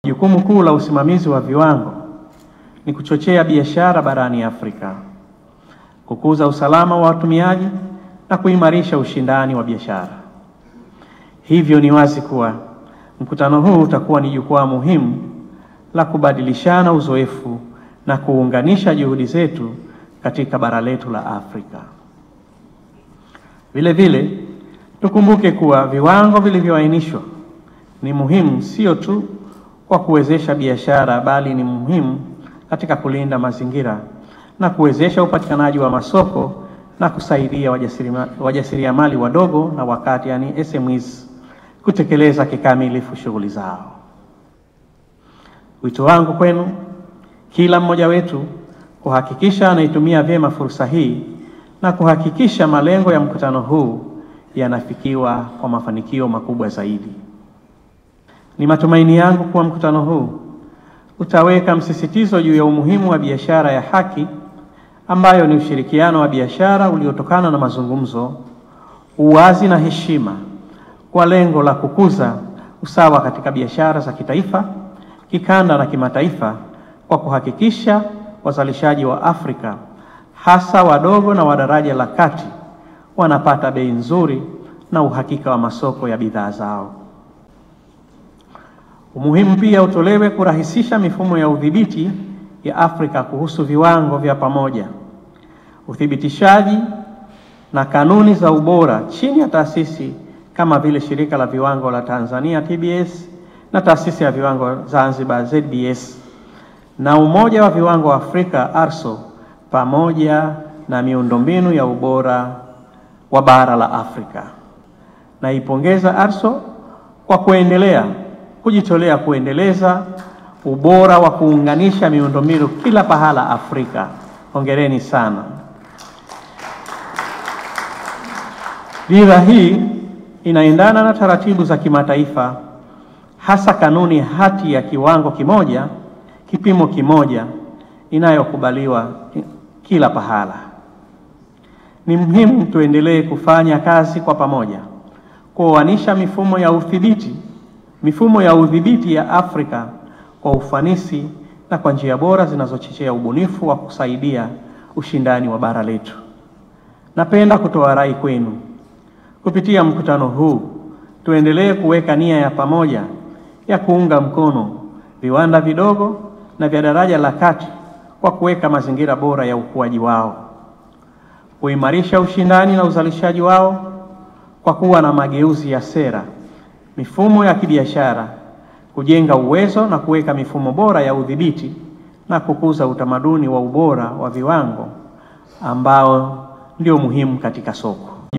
Jukumu kuu la usimamizi wa viwango ni kuchochea biashara barani Afrika, kukuza usalama wa watumiaji na kuimarisha ushindani wa biashara. Hivyo ni wazi kuwa mkutano huu utakuwa ni jukwaa muhimu la kubadilishana uzoefu na kuunganisha juhudi zetu katika bara letu la Afrika. Vile vile, tukumbuke kuwa viwango vilivyoainishwa ni muhimu sio tu kwa kuwezesha biashara, bali ni muhimu katika kulinda mazingira na kuwezesha upatikanaji wa masoko na kusaidia wajasiriamali wadogo na wakati, yani SMEs, kutekeleza kikamilifu shughuli zao. Wito wangu kwenu, kila mmoja wetu, kuhakikisha anaitumia vyema fursa hii na kuhakikisha malengo ya mkutano huu yanafikiwa kwa mafanikio makubwa zaidi. Ni matumaini yangu kuwa mkutano huu utaweka msisitizo juu ya umuhimu wa biashara ya haki, ambayo ni ushirikiano wa biashara uliotokana na mazungumzo, uwazi na heshima, kwa lengo la kukuza usawa katika biashara za kitaifa, kikanda na kimataifa, kwa kuhakikisha wazalishaji wa Afrika, hasa wadogo na wa daraja la kati, wanapata bei nzuri na uhakika wa masoko ya bidhaa zao. Umuhimu pia utolewe kurahisisha mifumo ya udhibiti ya Afrika kuhusu viwango vya pamoja, uthibitishaji na kanuni za ubora chini ya taasisi kama vile Shirika la Viwango la Tanzania TBS na Taasisi ya Viwango Zanzibar ZBS na Umoja wa Viwango Afrika ARSO, pamoja na miundombinu ya ubora wa bara la Afrika. Naipongeza ARSO kwa kujitolea kuendeleza ubora wa kuunganisha miundombinu kila pahala Afrika. Hongereni sana. Dira hii inaendana na taratibu za kimataifa, hasa kanuni hati ya kiwango kimoja, kipimo kimoja, inayokubaliwa kila pahala. Ni muhimu tuendelee kufanya kazi kwa pamoja kuoanisha mifumo ya udhibiti ya Afrika kwa ufanisi na kwa njia bora zinazochochea ubunifu wa kusaidia ushindani wa bara letu. Napenda kutoa rai kwenu, kupitia mkutano huu tuendelee kuweka nia ya pamoja ya kuunga mkono viwanda vidogo na vya daraja la kati kwa kuweka mazingira bora ya ukuaji wao, kuimarisha ushindani na uzalishaji wao kwa kuwa na mageuzi ya sera, mifumo ya kibiashara, kujenga uwezo na kuweka mifumo bora ya udhibiti na kukuza utamaduni wa ubora wa viwango ambao ndio muhimu katika soko.